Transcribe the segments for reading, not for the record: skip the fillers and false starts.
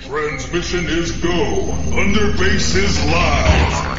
Transmission is go. Underbase is live.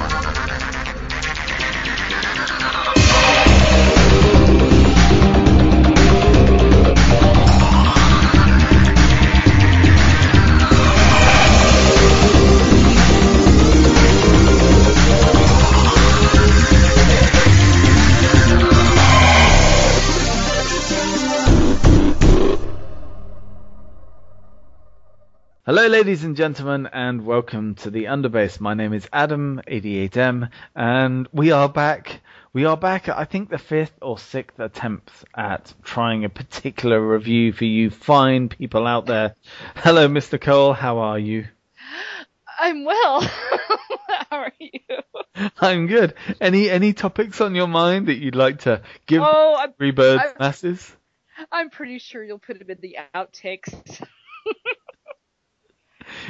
Hello ladies and gentlemen, and welcome to the Underbase. My name is Adam88M, and we are back. We are back at, I think, the 5th or 6th attempt at trying a particular review for you fine people out there. Hello Mr. Cole, how are you? I'm well. How are you? I'm good. Any topics on your mind that you'd like to give Rebirth masses? I'm pretty sure you'll put them in the outtakes.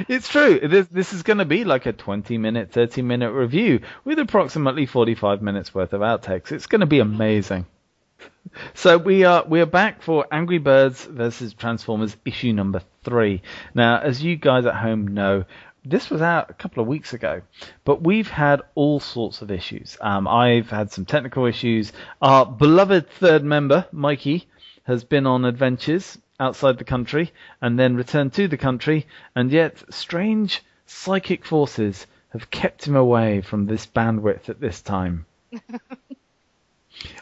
It's true. This is going to be like a 20-minute, 30-minute review with approximately 45 minutes worth of outtakes. It's going to be amazing. So we are back for Angry Birds vs. Transformers issue number 3. Now, as you guys at home know, this was out a couple of weeks ago, but we've had all sorts of issues. I've had some technical issues. Our beloved third member, Mikey, has been on adventures outside the country and then returned to the country, and yet strange psychic forces have kept him away from this bandwidth at this time.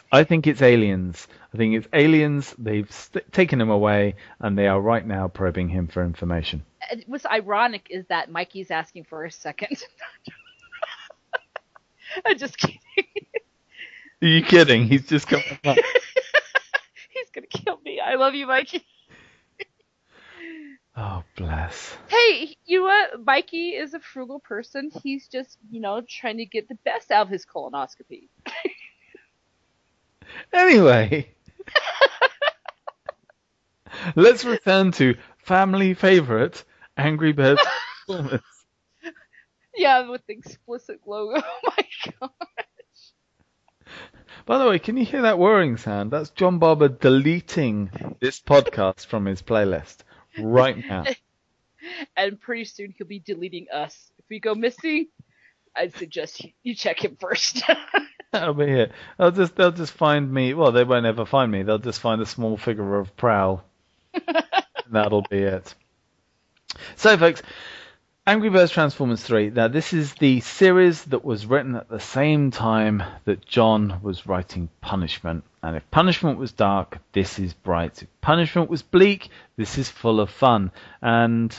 I think it's aliens. They've taken him away, and they are right now probing him for information. What's ironic is that Mikey's asking for a second. I'm just kidding. Are you kidding? He's just coming up. He's gonna kill me. I love you, Mikey. Oh, bless. Hey, you know what? Mikey is a frugal person. He's just, trying to get the best out of his colonoscopy. Anyway, let's return to family favorite Angry Birds Transformers. Yeah, with the explicit logo. Oh my gosh. By the way, can you hear that whirring sound? That's John Barber deleting this podcast from his playlist right now. And pretty soon he'll be deleting us. If we go missing, I'd suggest you check him first. That'll be it. They'll just find me. Well, they won't ever find me. They'll just find a small figure of Prowl. That'll be it. So, folks, Angry Birds Transformers 3. Now, this is the series that was written at the same time that John was writing Punishment. And if Punishment was dark, this is bright. If Punishment was bleak, this is full of fun. And,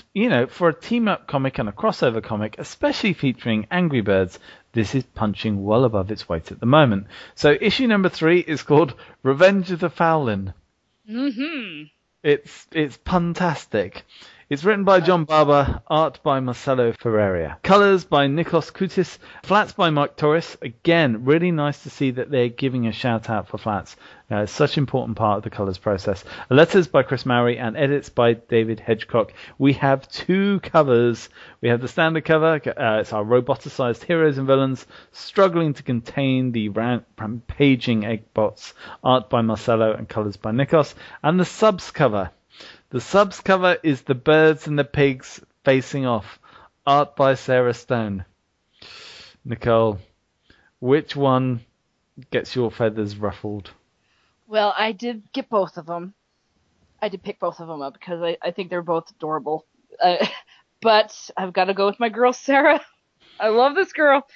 for a team-up comic and a crossover comic, especially featuring Angry Birds, this is punching well above its weight at the moment. So issue number 3 is called Revenge of the Fowlin'. Mm-hmm. It's puntastic. It's written by John Barber, art by Marcelo Ferreira, colours by Nikos Koutis, flats by Mike Torres. Again, really nice to see that they're giving a shout out for flats. It's such an important part of the colours process. Letters by Chris Mowry and edits by David Hedgecock. We have 2 covers. We have the standard cover. It's our roboticized heroes and villains struggling to contain the rampaging eggbots. Art by Marcelo and colours by Nikos. And the subs cover. The subs cover is the birds and the pigs facing off. Art by Sarah Stone. Nicole, which one gets your feathers ruffled? Well, I did get both of them. I did pick both of them up because I think they're both adorable. But I've got to go with my girl, Sarah. I love this girl.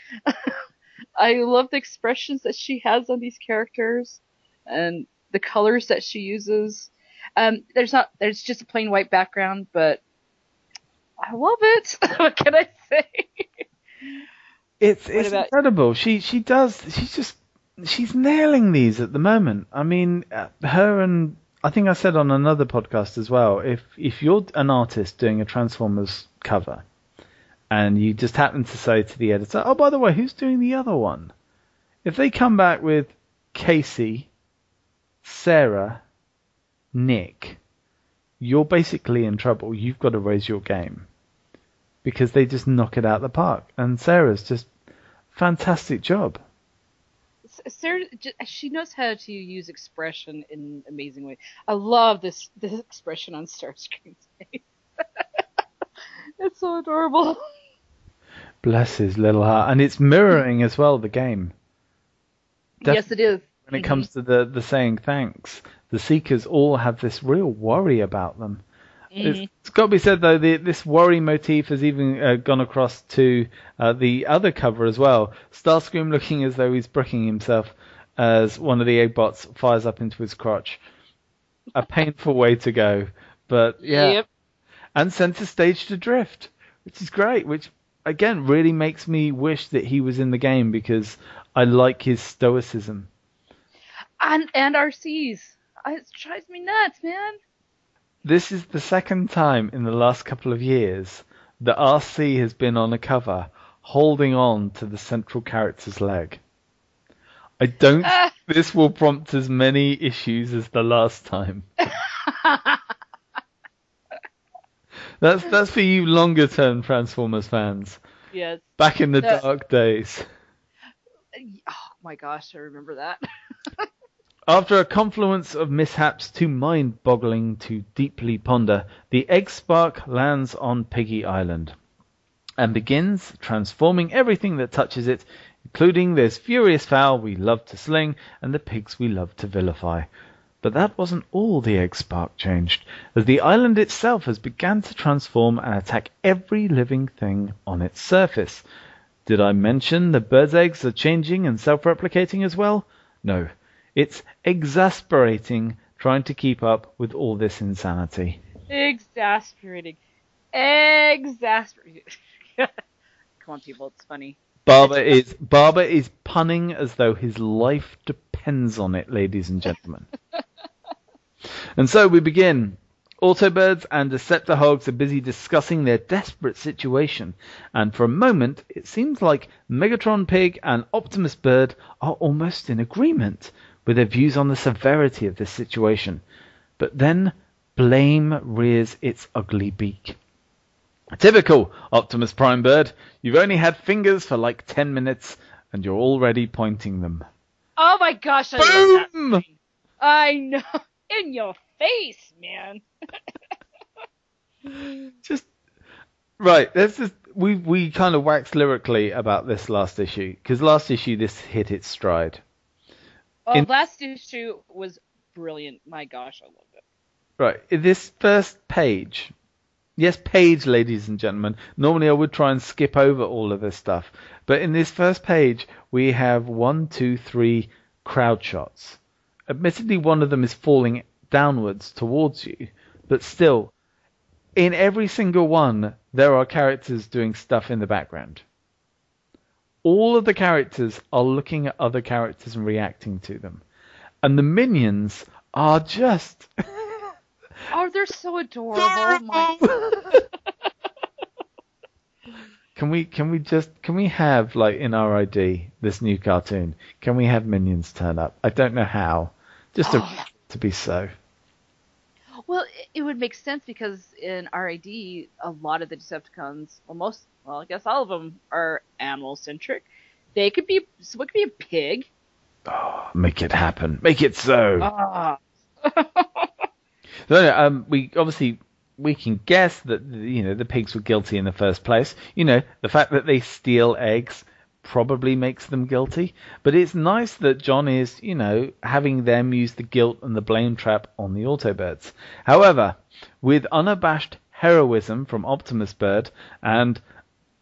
I love the expressions that she has on these characters and the colors that she uses. There's just a plain white background, but I love it. What can I say? It's incredible. She's nailing these at the moment. I mean, her and I think I said on another podcast as well, if you're an artist doing a Transformers cover and you just happen to say to the editor, oh, by the way, who's doing the other one? If they come back with Casey, Sarah, Nick, you're basically in trouble. You've got to raise your game because they just knock it out the park. And Sarah's just fantastic job. Sarah, she knows how to use expression in amazing ways. I love this expression on Starscream's face. It's so adorable. Bless his little heart. And it's mirroring as well the game. Yes, it is. When it comes to the saying thanks, the Seekers all have this real worry about them. It's got to be said, though, this worry motif has even gone across to the other cover as well. Starscream looking as though he's bricking himself as one of the Eggbots fires up into his crotch. A painful way to go. But, yeah. Yep. And center stage to drift, which is great, which, again, really makes me wish that he was in the game because I like his stoicism. And RCs. It drives me nuts, man. This is the second time in the last couple of years that RC has been on a cover holding on to the central character's leg. I don't think this will prompt as many issues as the last time. That's for you longer term Transformers fans. Yes. Back in the dark days. Oh my gosh, I remember that. After a confluence of mishaps too mind-boggling to deeply ponder, the Egg Spark lands on Piggy Island and begins transforming everything that touches it, including those furious fowl we love to sling and the pigs we love to vilify. But that wasn't all the Egg Spark changed, as the island itself has begun to transform and attack every living thing on its surface. Did I mention the birds' eggs are changing and self-replicating as well? No. It's exasperating trying to keep up with all this insanity. Exasperating. Come on, people, it's funny. Barber is punning as though his life depends on it, ladies and gentlemen. And so we begin. Autobots and Deceptihogs are busy discussing their desperate situation, and for a moment it seems like Megatron Pig and Optimus Bird are almost in agreement with their views on the severity of this situation. But then blame rears its ugly beak. Typical, Optimus Prime Bird. You've only had fingers for like 10 minutes, and you're already pointing them. Oh my gosh, I love that thing. I know. In your face, man. Just right. We kind of waxed lyrically about this last issue because last issue this hit its stride. Oh, last issue was brilliant. My gosh, I loved it. Right, in this first page. Yes, page, ladies and gentlemen. Normally I would try and skip over all of this stuff, but in this first page we have 1, 2, 3 crowd shots. Admittedly, one of them is falling downwards towards you, but still, in every single one, there are characters doing stuff in the background. All of the characters are looking at other characters and reacting to them. And the minions are just... Oh, they're so adorable. Can we have, like, in RID, this new cartoon, can we have minions turn up? I don't know how. Just to be so. Well, it would make sense because in RID, a lot of the Decepticons, I guess all of them are animal-centric. It could be a pig. Oh, make it happen. Make it so. So, we can guess that the pigs were guilty in the first place. The fact that they steal eggs probably makes them guilty. But it's nice that John is, having them use the guilt and the blame trap on the Autobots. However, with unabashed heroism from Optimus Bird and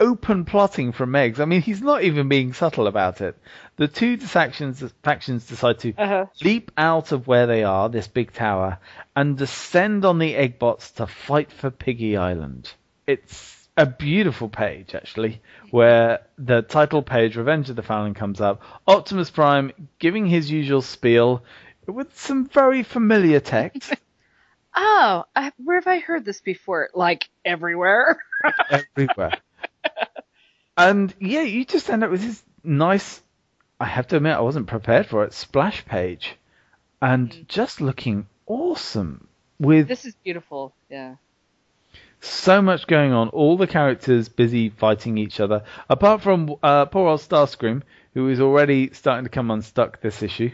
open plotting from Meggs, I mean, he's not even being subtle about it. The two factions decide to leap out of where they are, this big tower, and descend on the Eggbots to fight for Piggy Island. It's a beautiful page, actually, where the title page, Revenge of the Fallen, comes up. Optimus Prime giving his usual spiel with some very familiar text. Where have I heard this before? Like, everywhere? Everywhere. And, yeah, you just end up with this nice, I have to admit, I wasn't prepared for it, splash page. And just looking awesome. This is beautiful, yeah. So much going on. All the characters busy fighting each other. Apart from poor old Starscream, who is already starting to come unstuck this issue.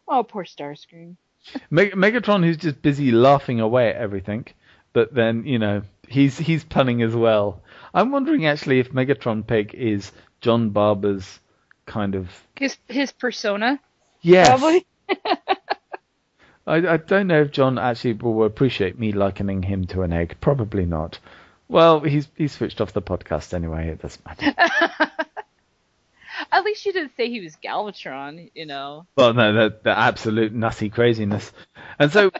Oh, poor Starscream. Megatron, who's just busy laughing away at everything. But then, He's punning as well. I'm wondering actually if Megatron Pig is John Barber's kind of his persona. yes. Probably. I don't know if John actually will appreciate me likening him to an egg. Probably not. Well, he's switched off the podcast anyway. It doesn't matter. At least you didn't say he was Galvatron, you know. Well, no, the absolute nutty craziness. And so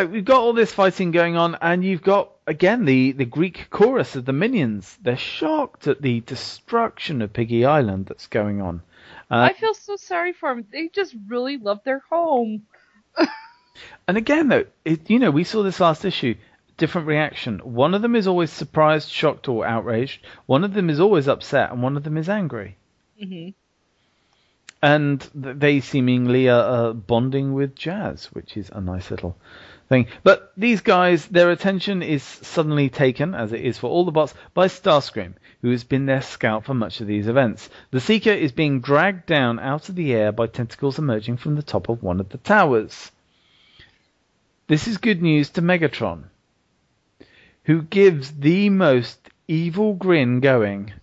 we've got all this fighting going on, and you've got, again, the Greek chorus of the minions. They're shocked at the destruction of Piggy Island that's going on. I feel so sorry for them. They just really love their home. And again, though, we saw this last issue. Different reaction. One of them is always surprised, shocked, or outraged. One of them is always upset, and one of them is angry. Mm-hmm. And they seemingly are bonding with Jazz, which is a nice little thing. But these guys, their attention is suddenly taken, as it is for all the bots, by Starscream, who has been their scout for much of these events. The Seeker is being dragged down out of the air by tentacles emerging from the top of one of the towers. This is good news to Megatron, who gives the most evil grin going,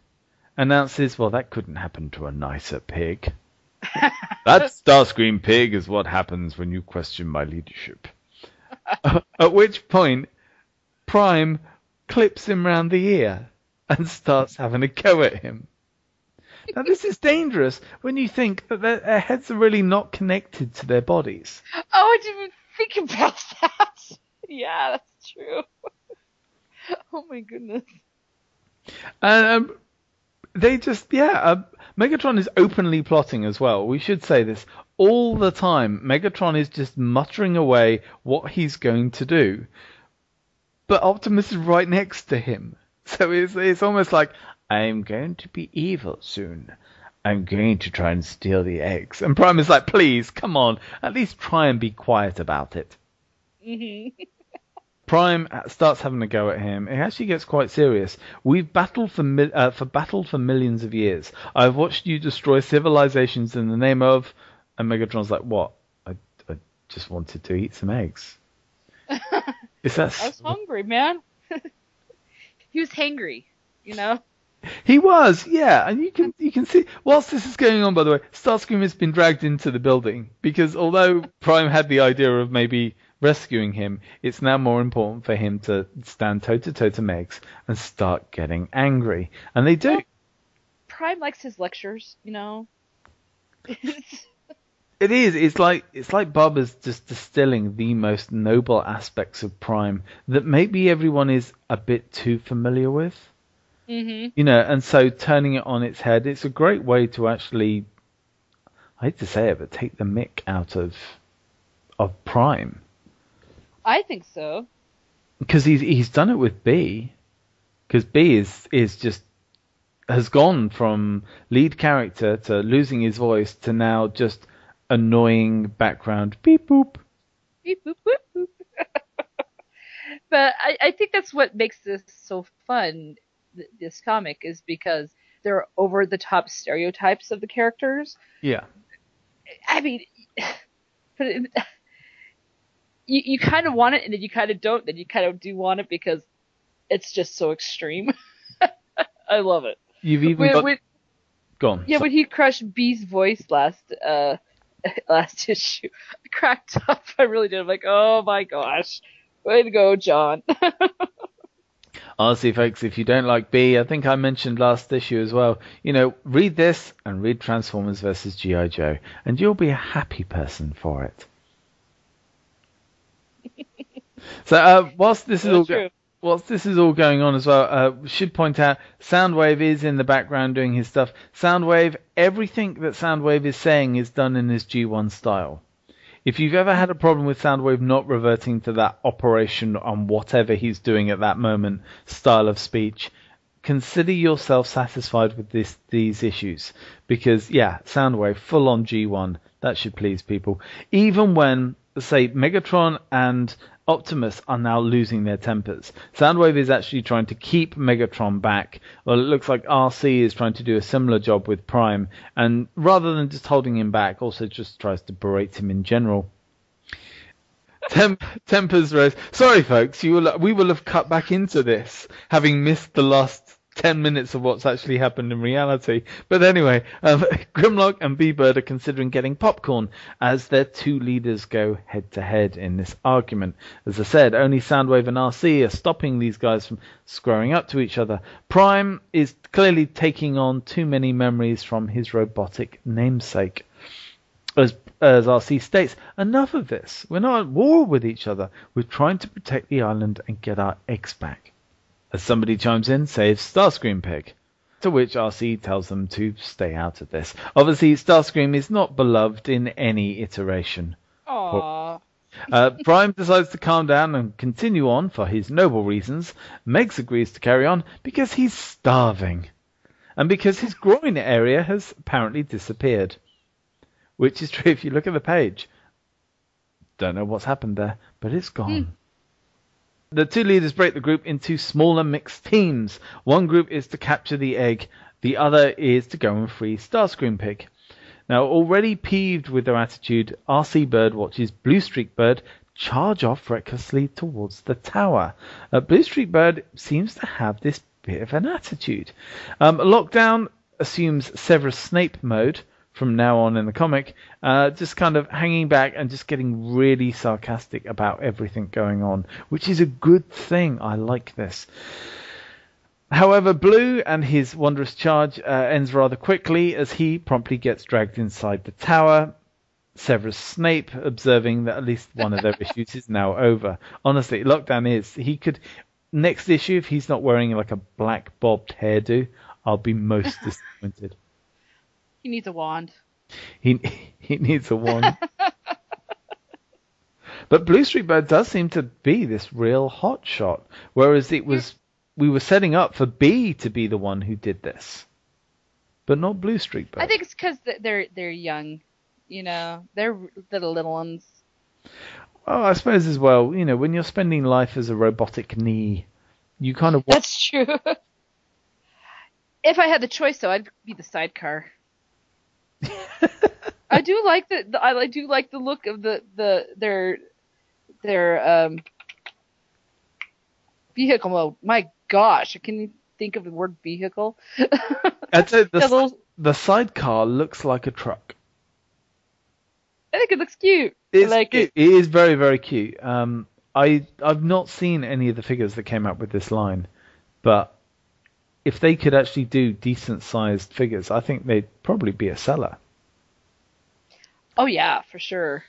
announces, well, that couldn't happen to a nicer pig. That Starscream Pig is what happens when you question my leadership. At which point, Prime clips him round the ear and starts having a go at him. Now, this is dangerous when you think that their heads are really not connected to their bodies. Oh, I didn't even think about that. Yeah, that's true. Oh my goodness. And they just, Megatron is openly plotting as well. We should say this all the time. Megatron is just muttering away what he's going to do. But Optimus is right next to him. So it's almost like, I'm going to be evil soon. I'm going to try and steal the eggs. And Prime is like, please, come on. At least try and be quiet about it. Mm-hmm. Prime starts having a go at him. It actually gets quite serious. We've battled for millions of years. I've watched you destroy civilizations in the name of... And Megatron's like, what? I just wanted to eat some eggs. I was hungry, man. He was hangry, you know? He was, yeah. And you can see... Whilst this is going on, by the way, Starscream has been dragged into the building. Because although Prime had the idea of maybe rescuing him, it's now more important for him to stand toe-to-toe to Megs and start getting angry. And they do. Well, Prime likes his lectures, you know? It is. It's like Bubba's just distilling the most noble aspects of Prime that maybe everyone is a bit too familiar with. Mm-hmm. You know, and so turning it on its head, it's a great way to actually, I hate to say it, but take the mick out of Prime. I think so. Because he's done it with B. Because B is just has gone from lead character to losing his voice to now just annoying background beep boop. Beep boop boop boop. But I think that's what makes this so fun, this comic, is because there are over the top stereotypes of the characters. Yeah. I mean, but you kind of want it, and then you kind of don't. Then you kind of do want it because it's just so extreme. I love it. You've even Go on. Yeah, when he crushed B's voice last issue, I cracked up. I really did. I'm like, oh my gosh, way to go, John. Honestly, folks, if you don't like B, I think I mentioned last issue as well, read this and read Transformers vs. G.I. Joe, and you'll be a happy person for it. So, whilst this is all going on as well, we should point out Soundwave is in the background doing his stuff. Soundwave, everything that Soundwave is saying is done in his G1 style. If you've ever had a problem with Soundwave not reverting to that operation on whatever he's doing at that moment style of speech, consider yourself satisfied with these issues. Because, yeah, Soundwave, full on G1, that should please people. Even when, say, Megatron and Optimus are now losing their tempers. Soundwave is actually trying to keep Megatron back. Well, it looks like RC is trying to do a similar job with Prime, and rather than just holding him back, also just tries to berate him in general. Tempers rose. Sorry, folks, we will have cut back into this, having missed the last 10 minutes of what's actually happened in reality. But anyway, Grimlock and B-Bird are considering getting popcorn as their two leaders go head-to-head in this argument. As I said, only Soundwave and RC are stopping these guys from squaring up to each other. Prime is clearly taking on too many memories from his robotic namesake. As RC states, enough of this. We're not at war with each other. We're trying to protect the island and get our eggs back. As somebody chimes in, saves Starscream Pig, to which RC tells them to stay out of this. Obviously, Starscream is not beloved in any iteration. Aww. Prime decides to calm down and continue on for his noble reasons. Megs agrees to carry on because he's starving. And because his groin area has apparently disappeared. Which is true if you look at the page. Don't know what's happened there, but it's gone. The two leaders break the group into smaller mixed teams. One group is to capture the egg. The other is to go and free Starscream Pig. Now, already peeved with their attitude, RC Bird watches Blue Streak Bird charge off recklessly towards the tower. Blue Streak Bird seems to have this bit of an attitude. Lockdown assumes Severus Snape mode from now on in the comic, just kind of hanging back and just getting really sarcastic about everything going on, which is a good thing. I like this. However, Blue and his wondrous charge ends rather quickly as he promptly gets dragged inside the tower. Severus Snape observing that at least one of their issues is now over. Honestly, Lockdown he could, next issue, if he's not wearing like a black bobbed hairdo, I'll be most disappointed. He needs a wand. He needs a wand. But Blue Streak Bird does seem to be this real hot shot, whereas we were setting up for B to be the one who did this, but not Blue Streak Bird. I think it's because they're young, they're the little ones. Oh, I suppose as well. When you're spending life as a robotic knee, you kind of. That's true. If I had the choice, though, I'd be the sidecar. I do like I do like the look of their vehicle mode. My gosh, can you think of the word vehicle? I'd say the sidecar looks like a truck. I think it looks cute. I like it. It is very, very cute. I've not seen any of the figures that came up with this line, but if they could actually do decent-sized figures, I think they'd probably be a seller. Oh, yeah, for sure.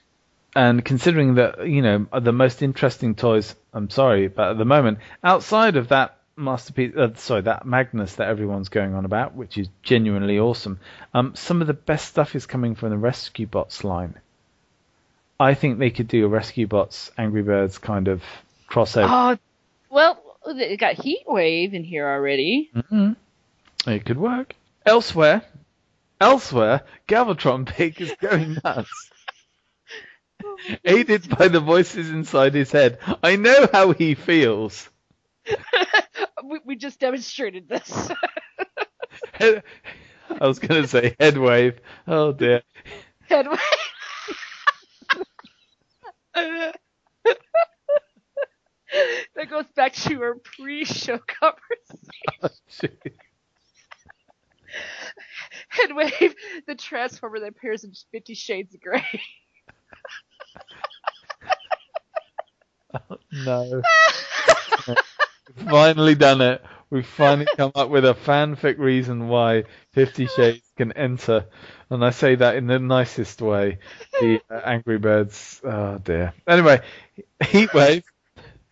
And considering that, the most interesting toys, I'm sorry, but at the moment, outside of that masterpiece, that Magnus that everyone's going on about, which is genuinely awesome, some of the best stuff is coming from the Rescue Bots line. I think they could do a Rescue Bots, Angry Birds kind of crossover. Oh, well, it got Heatwave in here already. Mm-hmm. It could work. Elsewhere, Galvatron Pig is going nuts. Aided by the voices inside his head. I know how he feels. We just demonstrated this. I was going to say head wave. Oh, dear. Head wave. That goes back to our pre-show conversation. Oh, Headwave, the transformer that appears in 50 Shades of Grey. Oh, no. We've finally done it. We've finally come up with a fanfic reason why 50 Shades can enter. And I say that in the nicest way. The Angry Birds. Oh, dear. Anyway, Heatwave,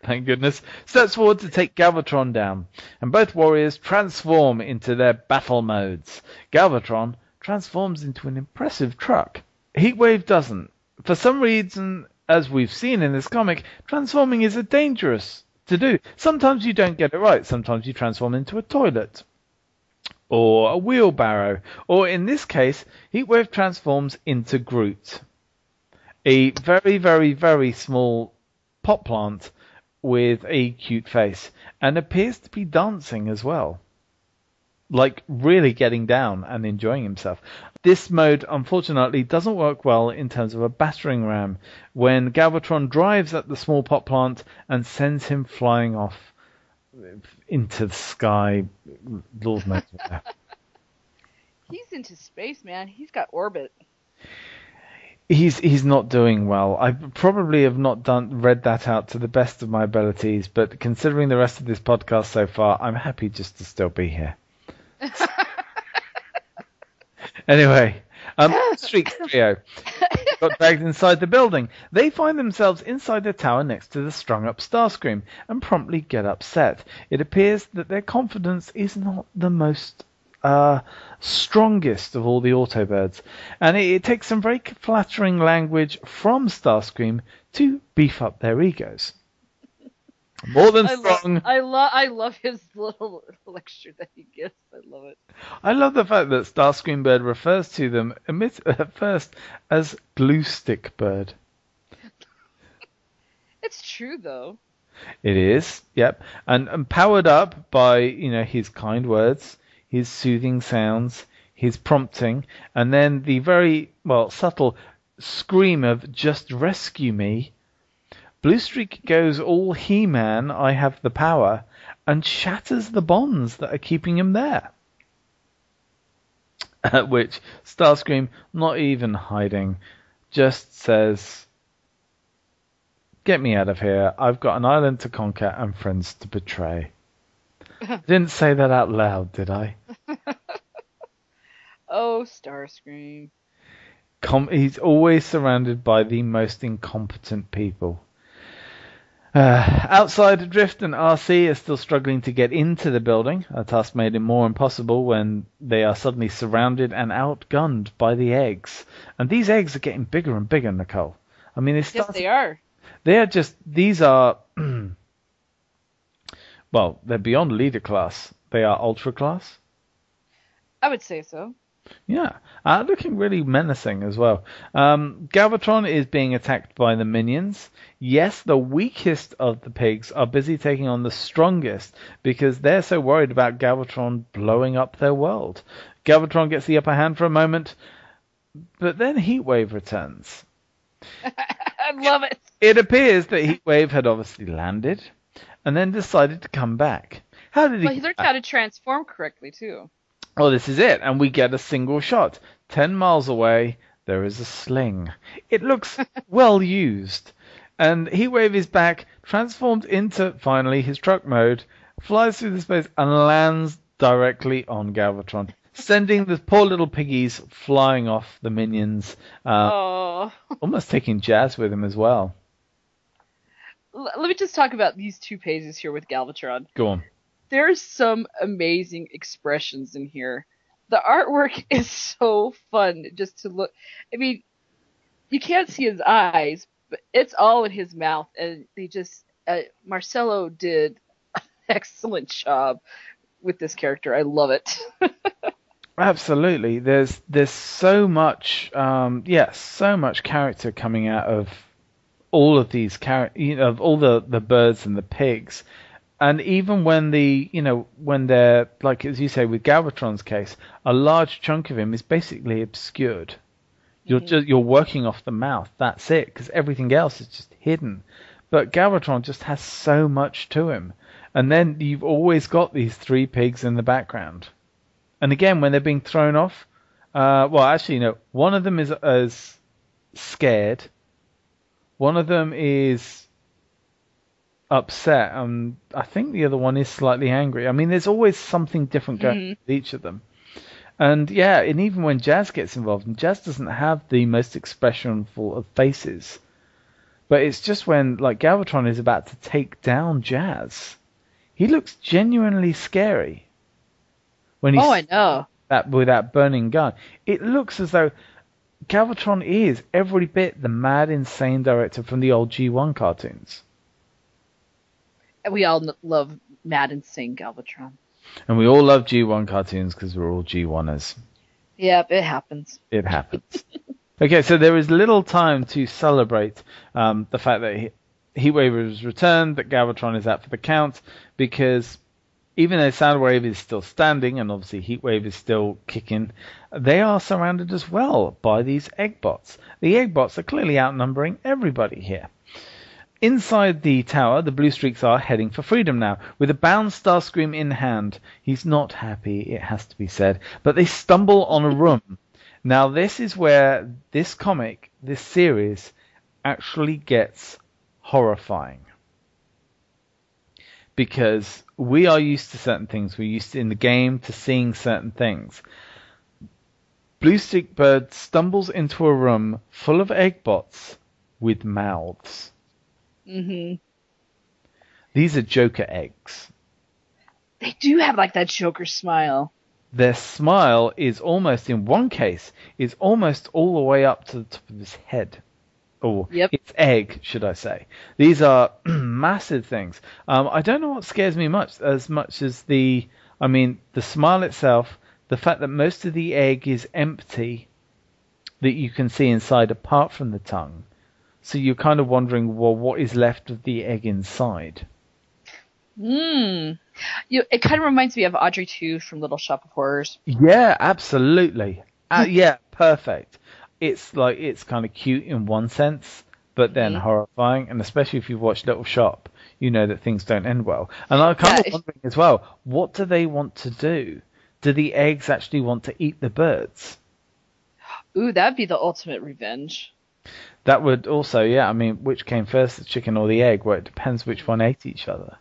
thank goodness, steps forward to take Galvatron down. And both warriors transform into their battle modes. Galvatron transforms into an impressive truck. Heatwave doesn't. For some reason, as we've seen in this comic, transforming is dangerous to do. Sometimes you don't get it right. Sometimes you transform into a toilet or a wheelbarrow, or in this case, Heatwave transforms into Groot, a very, very, very small pot plant with a cute face, and appears to be dancing as well. like really getting down and enjoying himself. This mode, unfortunately, doesn't work well in terms of a battering ram when Galvatron drives at the small pot plant and sends him flying off into the sky. Lord knows where. He's into space, man. He's got orbit. He's not doing well. I probably have not read that out to the best of my abilities, but considering the rest of this podcast so far, I'm happy just to still be here. Anyway, Street Trio got dragged inside the building. They find themselves inside the tower next to the strung-up Starscream and promptly get upset. It appears that their confidence is not the most strongest of all the Autobots, and it takes some very flattering language from Starscream to beef up their egos. More than strong. I love his little lecture that he gives. I love it. I love the fact that Starscream Bird refers to them at first as Glue Stick Bird. It's true, though. It is, yep. And powered up by, his kind words, his soothing sounds, his prompting, and then the very, subtle scream of "Just rescue me," Bluestreak goes all He-Man, I have the power, and shatters the bonds that are keeping him there. At which Starscream, not even hiding, just says, "Get me out of here. I've got an island to conquer and friends to betray." I didn't say that out loud, did I? Oh, Starscream. He's always surrounded by the most incompetent people. Outside, Adrift and RC are still struggling to get into the building, a task made it more impossible when they are suddenly surrounded and outgunned by the eggs. And these eggs are getting bigger and bigger, Nicole. I mean, yes, they are. These are, well, they're beyond leader class. They are ultra class. I would say so. Yeah, looking really menacing as well. Galvatron is being attacked by the minions. Yes, the weakest of the pigs are busy taking on the strongest because they're so worried about Galvatron blowing up their world. Galvatron gets the upper hand for a moment, but then Heatwave returns. I love it. It appears that Heatwave had obviously landed and then decided to come back. How did he? Well, he learned how to transform correctly, too. Oh, this is it, and we get a single shot. 10 miles away, there is a sling. It looks well used. And Heatwave is back, transformed into, finally, his truck mode, flies through the space, and lands directly on Galvatron, sending the poor little piggies flying off the minions, almost taking Jazz with him as well. Let me just talk about these two pages here with Galvatron. Go on. There's some amazing expressions in here. The artwork is so fun just to look. I mean, you can't see his eyes, but it's all in his mouth. And they just, Marcelo did an excellent job with this character. I love it. Absolutely. There's so much, so much character coming out of all of these of all the birds and the pigs. And even when when they're, like, as you say, with Galvatron's case, a large chunk of him is basically obscured. You're working off the mouth. That's it, because everything else is just hidden. But Galvatron just has so much to him. And then you've always got these three pigs in the background. And again, when they're being thrown off, one of them is scared. One of them is upset, and I think the other one is slightly angry. I mean, there's always something different going on with each of them. And yeah, and even when Jazz gets involved, and Jazz doesn't have the most expressionful of faces, but it's just when, like, Galvatron is about to take down Jazz, he looks genuinely scary. When he's I know. With that burning gun. It looks as though Galvatron is every bit the mad, insane director from the old G1 cartoons. We all love Mad Insane Galvatron. And we all love G1 cartoons because we're all G1ers. Yep, it happens. It happens. Okay, so there is little time to celebrate the fact that Heatwave has returned, that Galvatron is out for the count, because Even though Soundwave is still standing and obviously Heatwave is still kicking, they are surrounded as well by these Eggbots. The Eggbots are clearly outnumbering everybody here. Inside the tower, the Blue Streaks are heading for freedom now, with a bound Starscream in hand. He's not happy, it has to be said, but they stumble on a room. Now this is where this comic, this series, actually gets horrifying. Because we are used to certain things. We're used to, in the game, to seeing certain things. Blue Streak Bird stumbles into a room full of Eggbots with mouths. Mm-hmm. These are Joker eggs. They do have like that Joker smile. Their smile is almost, in one case, is almost all the way up to the top of his head. Or its egg, should I say. These are massive things. I don't know what scares me as much as the smile itself, the fact that most of the egg is empty that you can see inside apart from the tongue. So you're kind of wondering, well, what is left of the egg inside? It kind of reminds me of Audrey 2 from Little Shop of Horrors. Yeah, absolutely. Yeah, perfect. It's kind of cute in one sense, but then horrifying, and especially if you've watched Little Shop, you know that things don't end well. And I'm kind of wondering as well, what do they want to do? Do the eggs actually want to eat the birds? Ooh, that'd be the ultimate revenge. That would also, yeah, I mean, which came first, the chicken or the egg? Well, it depends which one ate each other.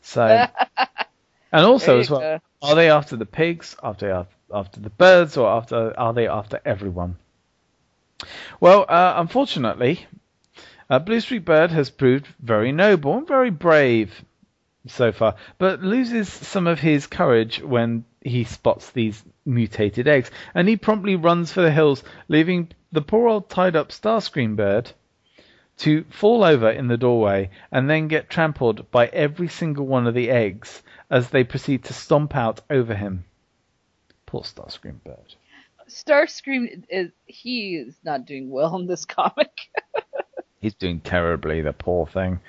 So, and also as well, go. Are they after the pigs, after the birds, or are they after everyone? Well, unfortunately, Blue Streak Bird has proved very noble and very brave so far, but loses some of his courage when he spots these mutated eggs, and he promptly runs for the hills, leaving the poor old tied-up Starscream Bird to fall over in the doorway and then get trampled by every single one of the eggs as they proceed to stomp out over him. Poor Starscream Bird. Starscream is not doing well in this comic. He's doing terribly, the poor thing.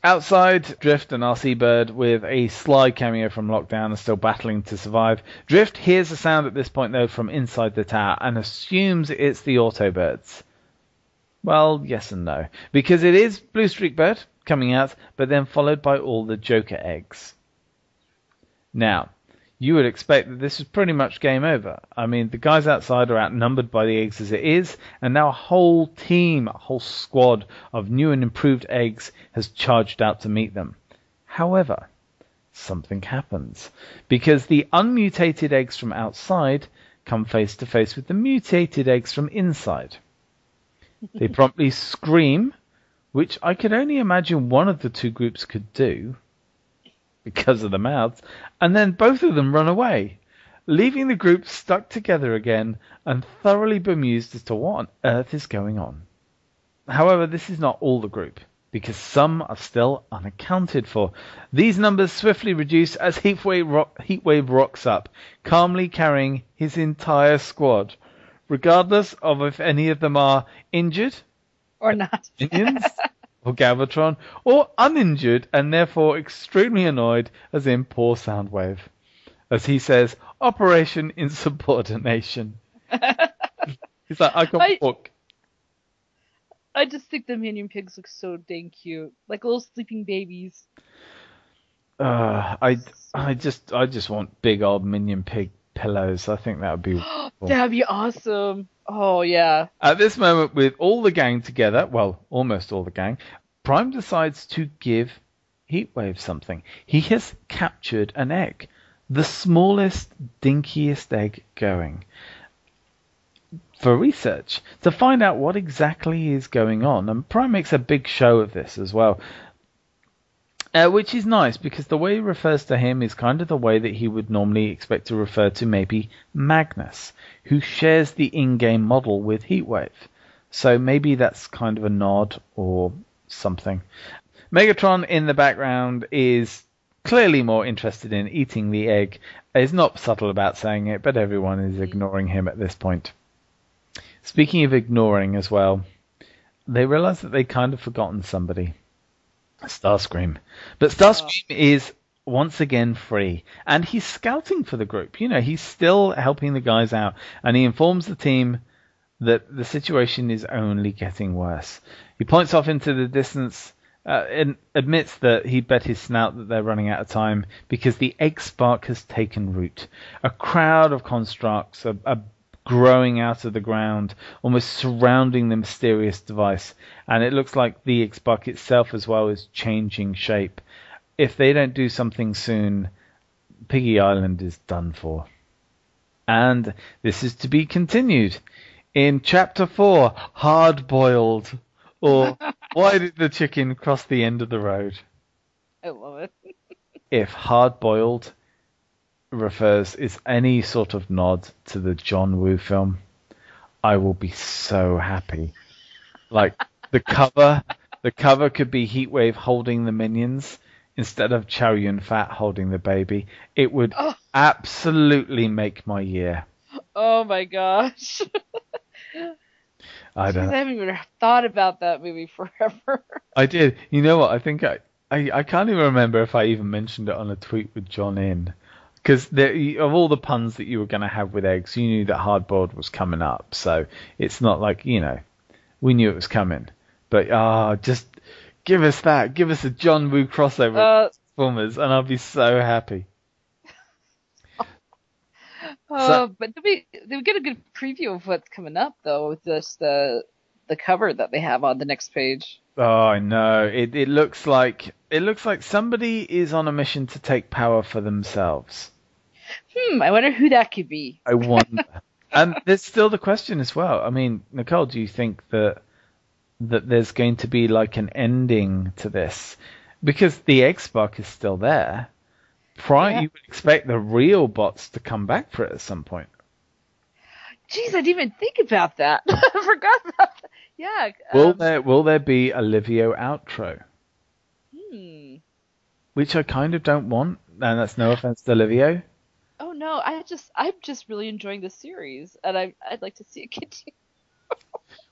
Outside, Drift and RC Bird, with a Sly cameo from Lockdown, are still battling to survive. Drift hears a sound at this point, though, from inside the tower and assumes it's the Autobots. Well, yes and no. Because it is Blue Streak Bird coming out, but then followed by all the Joker eggs. Now, you would expect that this is pretty much game over. I mean, the guys outside are outnumbered by the eggs as it is, and now a whole team, a whole squad of new and improved eggs has charged out to meet them. However, something happens, because the unmutated eggs from outside come face to face with the mutated eggs from inside. They promptly scream, which I could only imagine one of the two groups could do, because of the mouths, and then both of them run away, leaving the group stuck together again and thoroughly bemused as to what on earth is going on. However, this is not all the group, because some are still unaccounted for. These numbers swiftly reduce as Heatwave rocks up, calmly carrying his entire squad, regardless of if any of them are injured or not. Minions, or Galvatron, or uninjured and therefore extremely annoyed, as in poor Soundwave, as he says, Operation Insubordination. He's like, I can walk. I just think the Minion Pigs look so dang cute, like little sleeping babies. I just want big old Minion Pig pillows. I think that would be cool. That'd be awesome. Oh, yeah. At this moment, with all the gang together, well, almost all the gang, Prime decides to give Heatwave something. He has captured an egg. The smallest, dinkiest egg going. For research, to find out what exactly is going on. And Prime makes a big show of this as well. Which is nice, because the way he refers to him is kind of the way that he would normally expect to refer to maybe Magnus, who shares the in-game model with Heatwave. So maybe that's kind of a nod or something. Megatron in the background is clearly more interested in eating the egg. He's not subtle about saying it, but everyone is ignoring him at this point. Speaking of ignoring as well, they realize that they kind of forgotten somebody. Starscream. But Starscream is once again free, and he's scouting for the group. He's still helping the guys out, and he informs the team that the situation is only getting worse. He points off into the distance and admits that he bet his snout that they're running out of time because the egg spark has taken root. A crowd of constructs are growing out of the ground, almost surrounding the mysterious device, and it looks like the egg spark itself as well is changing shape. If they don't do something soon, Piggy Island is done for. And this is to be continued in Chapter 4, Hard Boiled, or Why Did the Chicken Cross the End of the Road? I love it. If Hard Boiled is any sort of nod to the John Woo film, I will be so happy. Like, the cover could be Heatwave holding the minions instead of Chow Yun-fat holding the baby. It would absolutely make my year. Oh my gosh. I haven't even thought about that movie forever. I did. You know what? I think I can't even remember if I even mentioned it on a tweet with John in. Because of all the puns that you were going to have with eggs, you knew that Hard Boiled was coming up. So it's not like, we knew it was coming. But just give us that. Give us a John Woo crossover Transformers, and I'll be so happy. But we get a good preview of what's coming up, though, with just the cover that they have on the next page. Oh, I know. It looks like somebody is on a mission to take power for themselves. I wonder who that could be. I wonder. And there's still the question as well. I mean, Nicole, do you think that there's going to be like an ending to this? Because the egg spark is still there. You would expect the real bots to come back for it at some point. Jeez, I didn't even think about that. I forgot about that. Yeah. Will there be a Livio outro? Which I kind of don't want, and that's no offense to Livio. Oh no, I'm just really enjoying the series, and I'd like to see it continue.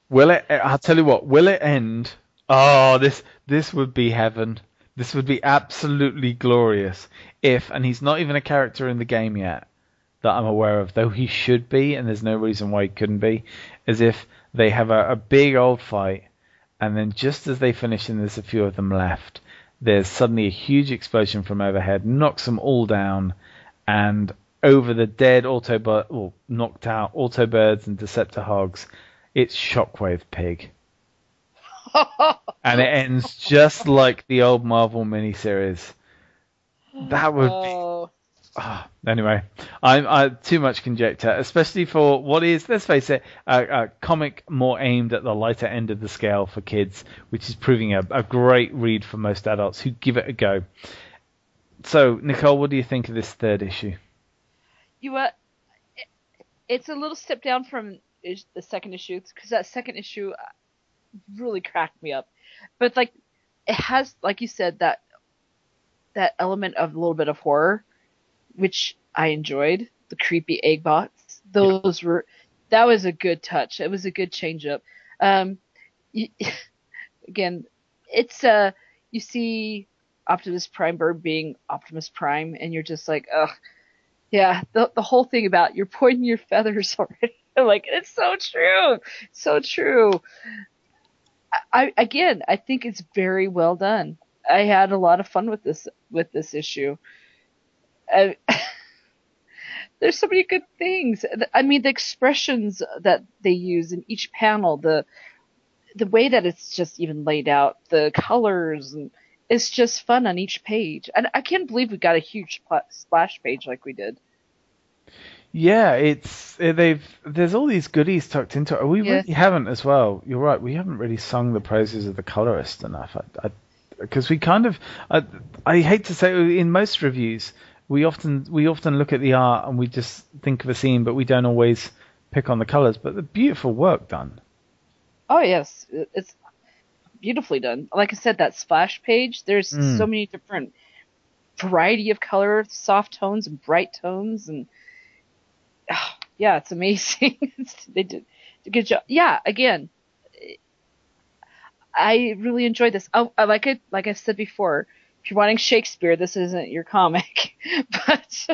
Will it? I'll tell you what. Will it end? Oh, this would be heaven. This would be absolutely glorious if, and he's not even a character in the game yet that I'm aware of, though he should be, and there's no reason why he couldn't be, as if they have a big old fight, and then just as they finish and there's a few of them left, there's suddenly a huge explosion from overhead, knocks them all down, and over the dead knocked out Autobirds and Deceptihogs, it's Shockwave Pig. And it ends just like the old Marvel miniseries. That would be... anyway, I'm too much conjecture, especially for what is, let's face it, a comic more aimed at the lighter end of the scale for kids, which is proving a great read for most adults who give it a go. So, Nicole, what do you think of this third issue? It's a little step down from the second issue, because that second issue really cracked me up. But it has, like you said, that element of a little bit of horror, which I enjoyed. The creepy egg bots. That was a good touch. It was a good change up. Again, it's you see Optimus Prime Bird being Optimus Prime, and you're just like, ugh. Yeah, the whole thing about you're pointing your feathers already. Like, it's so true. So true. I think it's very well done. I had a lot of fun with this issue. There's so many good things. I mean, the expressions that they use in each panel, the way that it's just even laid out, the colors, and it's just fun on each page. And I can't believe we got a huge splash page like we did. Yeah, there's all these goodies tucked into it. We really haven't as well. You're right. We haven't really sung the praises of the colorist enough. Because we kind of, I hate to say, in most reviews, we often look at the art and we just think of a scene, but we don't always pick on the colors. But the beautiful work done. Oh yes, it's beautifully done. Like I said, that splash page. There's so many different variety of color, soft tones and bright tones, and yeah, it's amazing. They did a good job. Yeah, again, I really enjoyed this. Like I said before, if you're wanting Shakespeare, this isn't your comic. But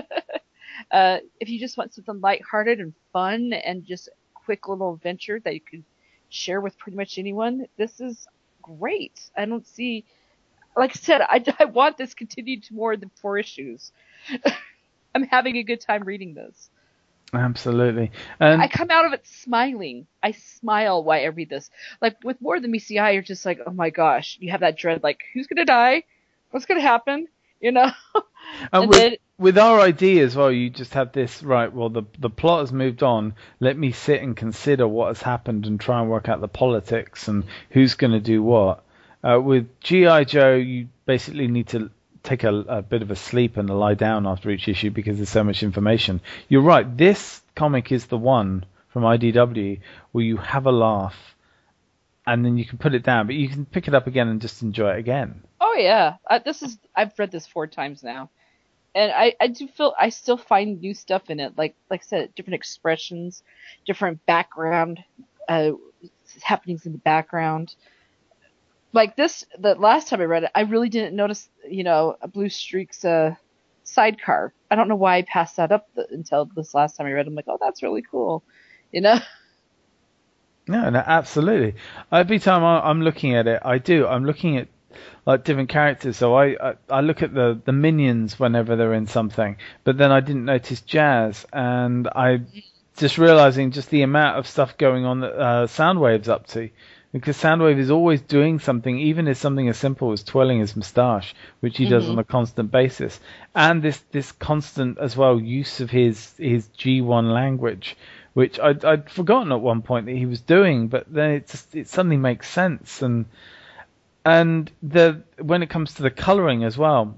if you just want something lighthearted and fun and just a quick little adventure that you can share with pretty much anyone, this is great. I don't see, like I said, I want this continued to more than 4 issues. I'm having a good time reading this. Absolutely. And I come out of it smiling. I smile while I read this. Like with More Than Meets the Eye, you're just like, oh my gosh, you have that dread, like, who's gonna die? What's gonna happen? You know? And with our idea as well, you just have this, right, well, the plot has moved on. Let me sit and consider what has happened and try and work out the politics and who's going to do what. With G.I. Joe, you basically need to take a bit of a sleep and a lie down after each issue because there's so much information. You're right, this comic is the one from IDW where you have a laugh and then you can put it down, but you can pick it up again and just enjoy it again. Oh yeah, I've read this 4 times now, and I do feel I still find new stuff in it. Like I said, different expressions, different background happenings in the background. Like this, the last time I read it, I really didn't notice, a Blue Streak's sidecar. I don't know why I passed that up until this last time I read it. I'm like, oh, that's really cool, No, absolutely. Every time I'm looking at it, I'm looking at like different characters. So I look at the minions whenever they're in something, but then I didn't notice Jazz, and I just realizing just the amount of stuff going on that Soundwave's up to. Because Soundwave is always doing something, even as something as simple as twirling his moustache, which he does on a constant basis. And this constant, as well, use of his G1 language, which I'd forgotten at one point that he was doing, but then it suddenly makes sense. And when it comes to the colouring as well,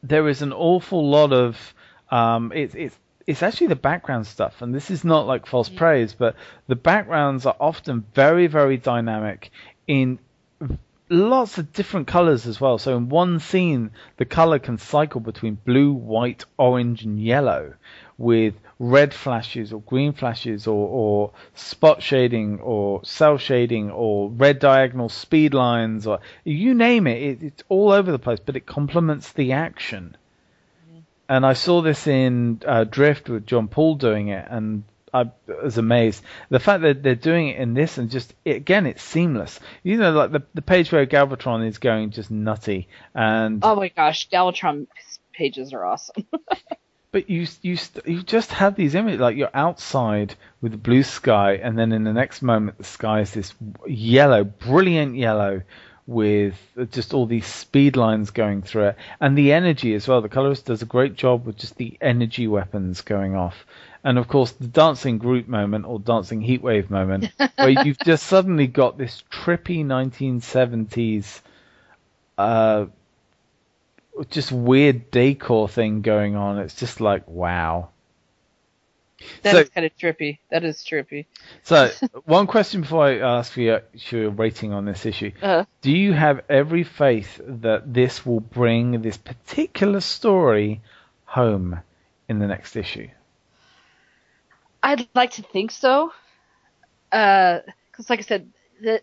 there is an awful lot of... It's actually the background stuff, and this is not like false praise, but the backgrounds are often very, very dynamic in lots of different colors as well. So in one scene, the color can cycle between blue, white, orange, and yellow, with red flashes or green flashes or spot shading or cell shading or red diagonal speed lines, or you name it. It's all over the place, but it complements the action. And I saw this in Drift with John Paul doing it, and I was amazed. The fact that they're doing it in this, and it's seamless. Like the page where Galvatron is going just nutty. And oh my gosh, Galvatron pages are awesome. But you just have these images, like you're outside with the blue sky, and then in the next moment the sky is this yellow, brilliant yellow, with just all these speed lines going through it, and the energy as well. The colorist does a great job with just the energy weapons going off, and of course the dancing Groot moment or dancing heatwave moment, where you've just suddenly got this trippy 1970s, just weird decor thing going on. It's just like wow. That is kind of trippy. That is trippy. So, one question before I ask for your rating on this issue. Do you have every faith that this will bring this particular story home in the next issue? I'd like to think so. Because like I said,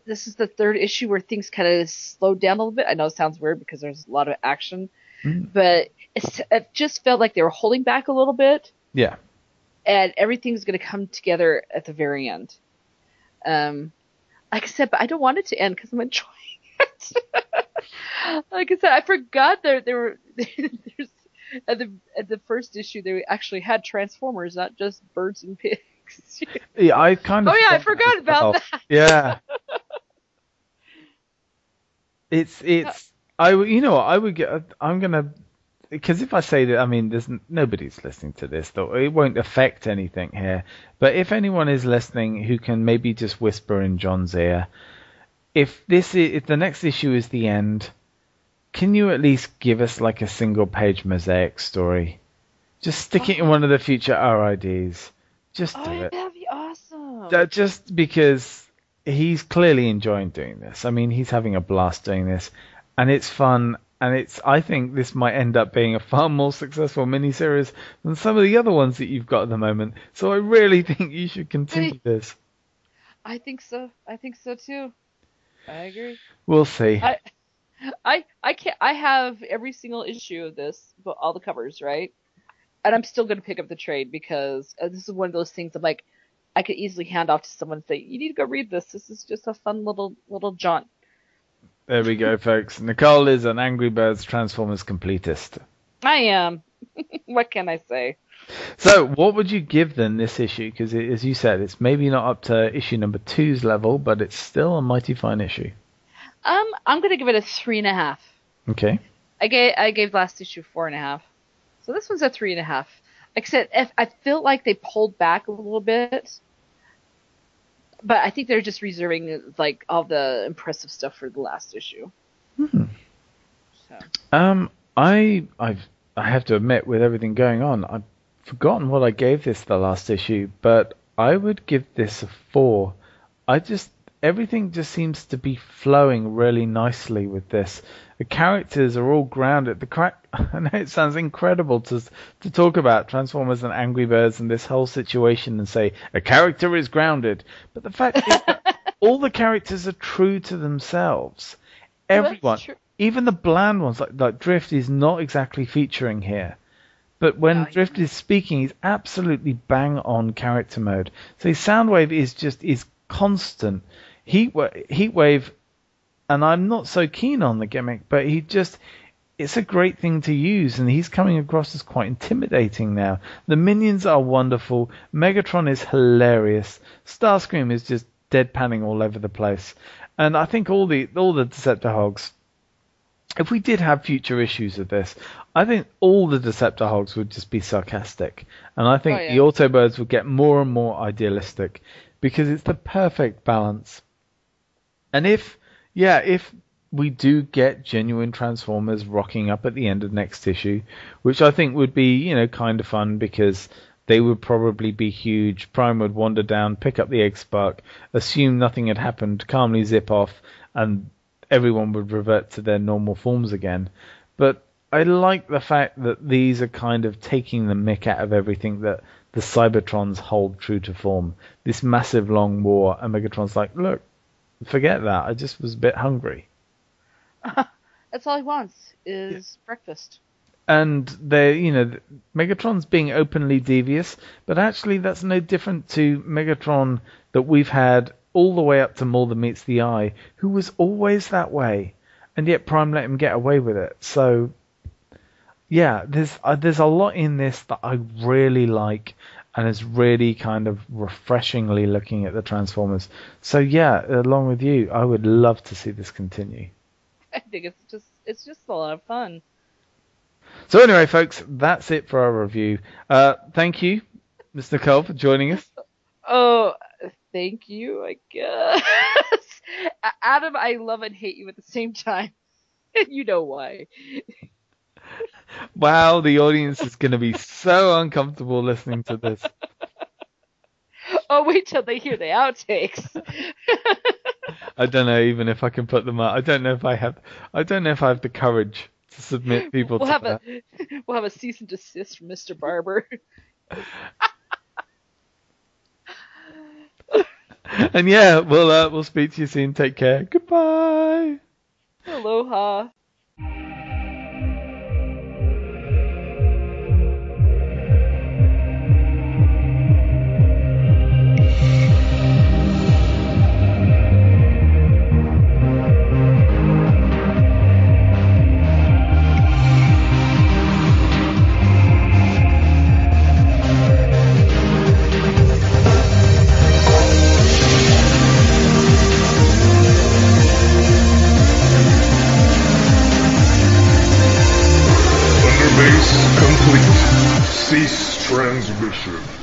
this is the 3rd issue where things kind of slowed down a little bit. I know it sounds weird because there's a lot of action. But it just felt like they were holding back a little bit. Yeah. And everything's going to come together at the very end. Like I said, but I don't want it to end because I'm enjoying it. Like I said, I forgot there were there's at the first issue they actually had Transformers, not just birds and pigs. Yeah, I kind of. Oh yeah, I forgot about that. Yeah. I would get. I'm gonna. Because if I say that, I mean, nobody's listening to this, though. It won't affect anything here. But if anyone is listening who can maybe just whisper in John's ear, if the next issue is the end, can you at least give us like a single-page mosaic story? Just stick it in one of the future RIDs. Just do it. That'd be awesome. Just because he's clearly enjoying doing this. I mean, he's having a blast doing this, and it's fun. And I think this might end up being a far more successful miniseries than some of the other ones that you've got at the moment. So I really think you should continue this. I think so. I think so too. I agree. We'll see. I can't. I have every single issue of this, but all the covers, right? And I'm still gonna pick up the trade because this is one of those things I'm like, I could easily hand off to someone and say, "You need to go read this. This is just a fun little jaunt." There we go, folks. Nicole is an Angry Birds Transformers completist. I am. What can I say? So, what would you give then this issue? Because, as you said, it's maybe not up to issue number 2's level, but it's still a mighty fine issue. I'm gonna give it a 3.5. Okay. I gave last issue 4.5, so this one's a 3.5. Except I feel like they pulled back a little bit, but I think they're just reserving like all the impressive stuff for the last issue. So. I have to admit, with everything going on, I've forgotten what I gave this the last issue, but I would give this a 4. Everything just seems to be flowing really nicely with this. The characters are all grounded. I know it sounds incredible to talk about Transformers and Angry Birds and this whole situation and say a character is grounded, but the fact is that all the characters are true to themselves. Everyone, even the bland ones like Drift is not exactly featuring here. But when Drift is speaking, he's absolutely bang on character mode. So his Soundwave is constant. Heatwave, and I'm not so keen on the gimmick, but it's a great thing to use, and he's coming across as quite intimidating now. The minions are wonderful. Megatron is hilarious. Starscream is just deadpanning all over the place. And I think all the Deceptihogs, if we did have future issues of this, I think all the Deceptihogs would just be sarcastic. And I think the Autobots would get more and more idealistic because it's the perfect balance. And if we do get genuine Transformers rocking up at the end of next issue, which I think would be, kind of fun because they would probably be huge. Prime would wander down, pick up the Egg Spark, assume nothing had happened, calmly zip off, and everyone would revert to their normal forms again. But I like the fact that these are kind of taking the mick out of everything that the Cybertrons hold true to form. This massive long war, and Megatron's like, look, forget that. I just was a bit hungry. That's all he wants is breakfast. And Megatron's being openly devious, but actually that's no different to Megatron that we've had all the way up to More Than Meets the Eye, who was always that way, and yet Prime let him get away with it. So, yeah, there's a lot in this that I really like, and is really kind of refreshingly looking at the Transformers. So yeah, along with you, I would love to see this continue. I think it's just a lot of fun. So anyway, folks, that's it for our review. Thank you, Miss Nicole, for joining us. Oh, thank you, I guess. Adam, I love and hate you at the same time. You know why. Wow, the audience is going to be so uncomfortable listening to this. Oh, wait till they hear the outtakes. I don't know even if I can put them up. I don't know if I have the courage to submit people to that. We'll have a cease and desist from Mr. Barber. And yeah, we'll speak to you soon. Take care. Goodbye. Aloha. Underbase complete. Cease transmission.